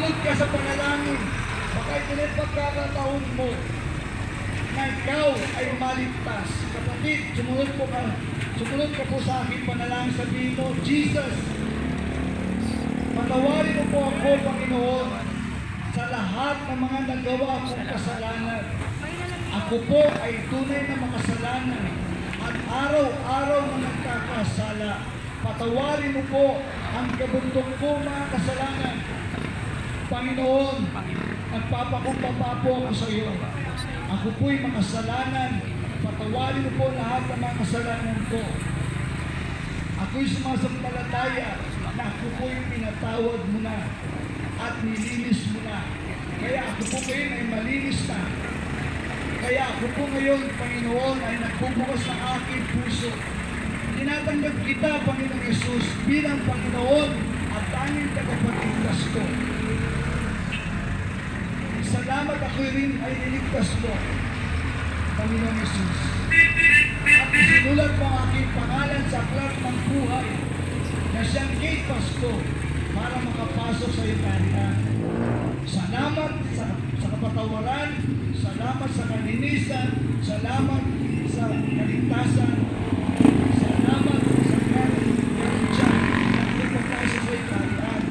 sumunod ka sa panalangin. Baka ito na pagkakataon mo na ikaw ay maligtas. Kapatid, sumunod ka po sa aking panalangin. Sabihin mo, Jesus, patawarin mo po ako, Panginoon, sa lahat ng mga nagawa kong kasalanan. Ako po ay tunay na makasalanan at araw-araw na nagkakasala. Patawarin mo po ang kabundok ko mga kasalanan. Panginoon, nagpapakumbaba po ako sa iyo. Ako po'y makasalanan. Patawarin mo po lahat ng mga kasalanan ko. Ako'y sumasampalataya na ako po'y pinatawad mo na at nilinis mo na. Kaya ako po ngayon ay malinis na. Kaya ako po ngayon, Panginoon, ay nagbubukas ng aking puso. Tinatanggap kita, Panginoong Yesus, bilang Panginoon at tanging tagapagligtas ko. Salamat, ako rin ay niligtas mo, Panginoong Yesus. At isinulat mo ang aking pangalan sa aklat ng buhay na siyang gate pass ko para makapasok sa iyong kaharian. Salamat sa kapatawaran, salamat sa kalinisan, salamat sa kaligtasan, salamat sa kaharian na ipagpasok sa iyong kaharian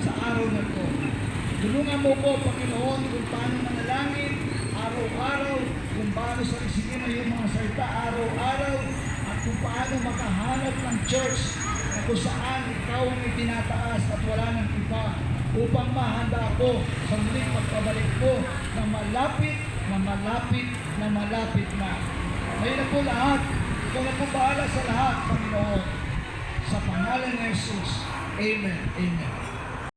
sa araw na ito. Tulungan mo po, Panginoon, kung paano manalangin araw-araw, kung paano sa isigin na yung mga salita araw-araw, at kung paano makahanap ng church na kung saan ikaw ang itinataas at wala nang iba, upang mahanda ako sa muling pagpabalik ko na malapit, na malapit, na malapit na. Ngayon na po lahat, ikaw na po bahala sa lahat, Panginoon. Sa pangalan ni Jesus. Amen. Amen.